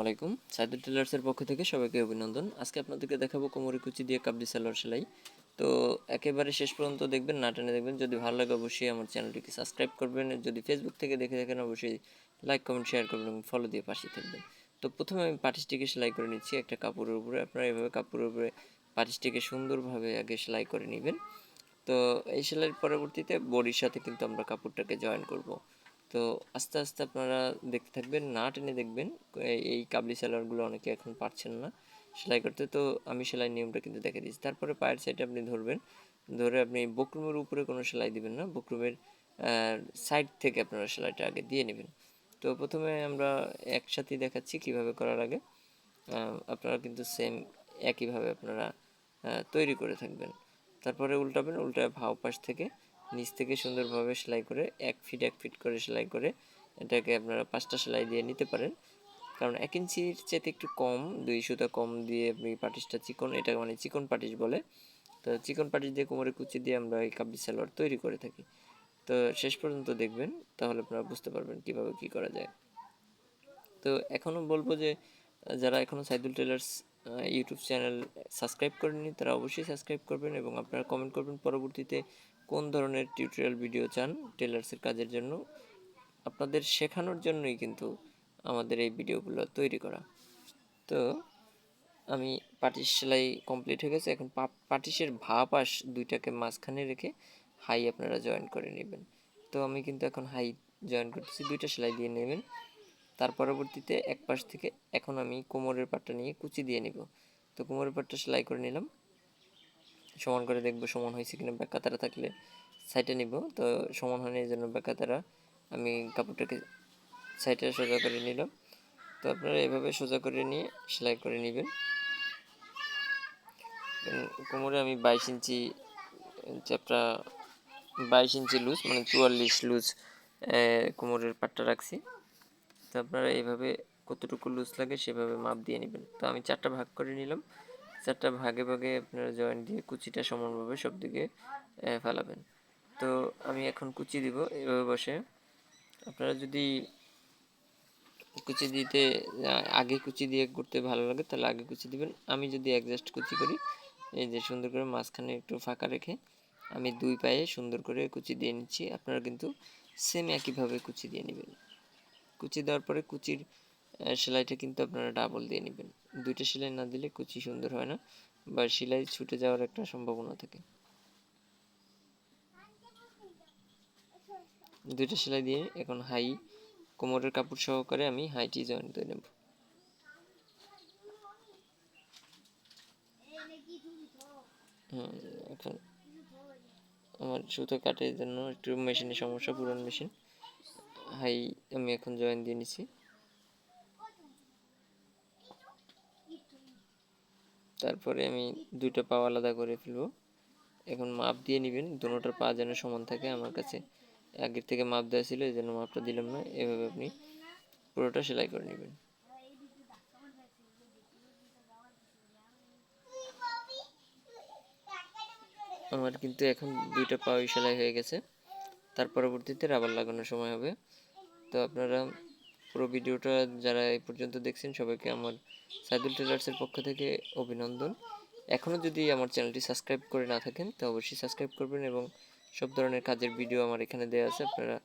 আলাইকুম। সাইদুল টেলার্সের পক্ষ থেকে সবাইকে অভিনন্দন। আজকে আপনাদেরকে দেখাবো কোমরে কুচি দিয়ে কাবলি সালোয়ার সেলাই। তো একেবারে শেষ পর্যন্ত দেখবেন, না টেনে দেখবেন। যদি ভালো লাগে অবশ্যই আমার চ্যানেলটিকে সাবস্ক্রাইব করবেন। যদি ফেসবুক থেকে দেখে থাকেন অবশ্যই লাইক, কমেন্ট, শেয়ার করবেন এবং ফলো দিয়ে পাশে থাকবেন। তো প্রথমে আমি পাটিশটিকে সেলাই করে নিচ্ছি একটা কাপড়ের উপরে। আপনারা এইভাবে কাপড়ের উপরে পাটিশটিকে সুন্দরভাবে আগে সেলাই করে নেবেন। তো এই সেলাইয়ের পরবর্তীতে বডির সাথে কিন্তু আমরা কাপড়টাকে জয়েন করব। তো আস্তে আস্তে আপনারা দেখতে থাকবেন, না টেনে দেখবেন। এই কাবলি সেলাইগুলো অনেকে এখন পারছেন না সেলাই করতে। তো আমি সেলাই নিয়মটা কিন্তু দেখে দিচ্ছি। তারপরে পায়ের সাইডে আপনি ধরবেন, ধরে আপনি বকরুমের উপরে কোনো সেলাই দিবেন না, বকরুমের সাইড থেকে আপনারা সেলাইটা আগে দিয়ে নেবেন। তো প্রথমে আমরা একসাথেই দেখাচ্ছি কিভাবে করার আগে। আপনারা কিন্তু সেম একইভাবে আপনারা তৈরি করে থাকবেন। তারপরে উল্টাবেন, উল্টায় ভাও পাশ থেকে নিচ থেকে সুন্দরভাবে সেলাই করে এক ফিট করে সেলাই করে এটাকে আপনারা 5টা সেলাই দিয়ে নিতে পারেন। কারণ 1 ইঞ্চির চেয়ে একটু কম, 2 সুতা কম দিয়ে আপনি পাটিশটা চিকন, এটা মানে চিকন পাটিশ বলে। তো চিকন পাটিশ দিয়ে কোমরে কুচি দিয়ে আমরা এই কাবলি সালোয়ার তৈরি করে থাকি। তো শেষ পর্যন্ত দেখবেন, তাহলে আপনারা বুঝতে পারবেন কীভাবে কী করা যায়। তো এখনও বলবো যে যারা এখনও Saidul tailors YouTube channel subscribe করেননি তারা অবশ্যই সাবস্ক্রাইব করবেন এবং আপনারা কমেন্ট করবেন পরবর্তীতে কোন ধরনের টিউটোরিয়াল ভিডিও চান টেলার্সের কাজের জন্য। আপনাদের শেখানোর জন্যই কিন্তু আমাদের এই ভিডিওগুলো তৈরি করা। তো আমি পাটিশ সেলাই কমপ্লিট হয়ে গেছে। এখন পাটিশের পাশ দুইটাকে মাঝখানে রেখে হাই আপনারা জয়েন করে নেবেন। তো আমি কিন্তু এখন হাই জয়েন করতেছি, 2টা সেলাই দিয়ে নেবেন। তার পরবর্তীতে এক পাশ থেকে এখন আমি কোমরের পাটটা নিয়ে কুচি দিয়ে নিব। তো কোমরের পাটটা সেলাই করে নিলাম, সমান করে দেখবো সমান হয়েছে কিনা। ব্যাকাতারা থাকলে সাইডে নিব, তো সমান হয়নি এই জন্য ব্যাকাতারা আমি কাপড়টাকে সাইডে সোজা করে নিলাম। তো আপনারা এভাবে সোজা করে নিয়ে সেলাই করে নেবেন। কোমরে আমি 22 ইঞ্চি চ্যাপটা 22 ইঞ্চি লুজ, মানে 44 লুজ কোমরের পাটটা রাখছি। তো আপনারা এইভাবে কতটুকু লুজ লাগে সেভাবে মাপ দিয়ে নেবেন। তো আমি 4টা ভাগ করে নিলাম। 4টা ভাগে ভাগে আপনারা জয়েন্ট দিয়ে কুচিটা সমানভাবে সব দিকে ফেলাবেন। তো আমি এখন কুচি দিব এভাবে বসে। আপনারা যদি কুচি দিতে আগে কুচি দিয়ে করতে ভালো লাগে তাহলে আগে কুচি দিবেন। আমি যদি অ্যাডজাস্ট কুচি করি, এই যে সুন্দর করে মাঝখানে একটু ফাঁকা রেখে আমি 2 পায়ে সুন্দর করে কুচি দিয়ে নিচ্ছি। আপনারা কিন্তু সেম একইভাবে কুচি দিয়ে নেবেন। কুচি দেওয়ার পরে কুচির সেলাইটা কিন্তু আপনারা ডাবল দিয়ে নেবেন। 2টা সেলাই না দিলে কুচি সুন্দর হয় না বা সেলাই ছুটে যাওয়ার একটা সম্ভাবনা থাকে। 2টা সেলাই দিয়ে এখন হাই কোমরের কাপড় সহকারে আমি হাইটি জয়েন করে নেব। এখন আমার সুতো কাটার জন্য একটু মেশিনের সমস্যা, পুরান মেশিন। হাই আমি এখন জয়েন দিয়ে নিছি। তারপরে আমি 2টা পা আলাদা করে ফেলবো। এখন মাপ দিয়ে নেবেন, দুটোটার পা যেন সমান থাকে। আমার কাছে আগের থেকে মাপ দেওয়া ছিল এই জন্য মাপটা দিলাম না। এভাবে আপনি পুরোটা সেলাই করে নেবেন। আমার কিন্তু এখন 2টা পাই সেলাই হয়ে গেছে। তার পরবর্তীতে রাবার লাগানোর সময় হবে। তো আপনারা পুরো ভিডিওটা যারা এই পর্যন্ত দেখছেন সবাইকে আমার সাইদুল টেলার্সের পক্ষ থেকে অভিনন্দন। এখনও যদি আমার চ্যানেলটি সাবস্ক্রাইব করে না থাকেন তো অবশ্যই সাবস্ক্রাইব করবেন এবং সব ধরনের কাজের ভিডিও আমার এখানে দেওয়া আছে, আপনারা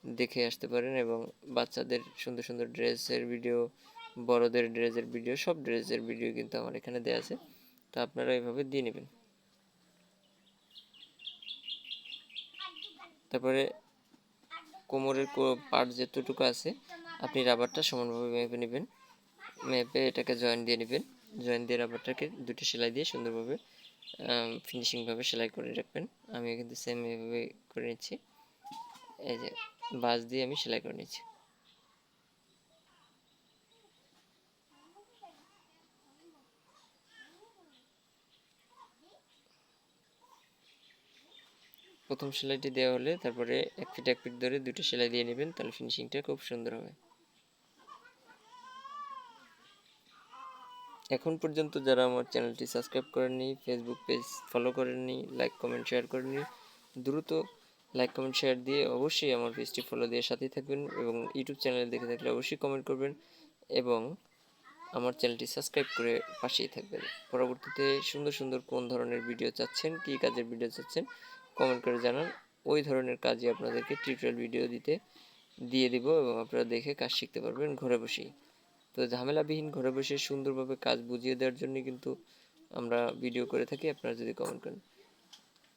দেখে আসতে পারেন। এবং বাচ্চাদের সুন্দর সুন্দর ড্রেসের ভিডিও, বড়দের ড্রেসের ভিডিও, সব ড্রেসের ভিডিও কিন্তু আমার এখানে দেওয়া আছে। তো আপনারা এইভাবে দিয়ে নেবেন। তারপরে কোমরের পার্ট যতটুকু আছে আপনি রাবারটা সমানভাবে মেপে নেবেন। মেপে এটাকে জয়েন দিয়ে নেবেন। জয়েন দিয়ে রাবারটাকে 2টি সেলাই দিয়ে সুন্দরভাবে ফিনিশিংভাবে সেলাই করে রাখবেন। আমি কিন্তু সেম এভাবে করে নিচ্ছি। এই যে বাস দিয়ে আমি সেলাই করে নিচ্ছি। প্রথম সেলাইটি দেওয়া হলে তারপরে এক ফিট ধরে 2টি সেলাই দিয়ে নেবেন, তাহলে ফিনিশিংটা খুব সুন্দর হবে। এখন পর্যন্ত যারা আমার চ্যানেলটি সাবস্ক্রাইব করেননি, ফেসবুক পেজ ফলো করেননি, লাইক কমেন্ট শেয়ার করেননি, দ্রুত লাইক কমেন্ট শেয়ার দিয়ে অবশ্যই আমার পেজটি ফলো দিয়ে সাথেই থাকবেন। এবং ইউটিউব চ্যানেলে দেখে থাকলে অবশ্যই কমেন্ট করবেন এবং আমার চ্যানেলটি সাবস্ক্রাইব করে পাশেই থাকবেন। পরবর্তীতে সুন্দর সুন্দর কোন ধরনের ভিডিও চাচ্ছেন, কী কাজের ভিডিও চাচ্ছেন কমেন্ট করে জানান। ওই ধরনের কাজই আপনাদেরকে টিউটোরিয়াল ভিডিও দিয়ে দিব এবং আপনারা দেখে কাজ শিখতে পারবেন ঘরে বসেই। তো ঝামেলাবিহীন ঘরে বসে সুন্দরভাবে কাজ বুঝিয়ে দেওয়ার জন্যই কিন্তু আমরা ভিডিও করে থাকি, আপনারা যদি কমেন্ট করেন।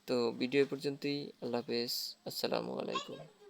তো ভিডিও পর্যন্তই। আল্লাহ হাফেজ, আসসালামু আলাইকুম।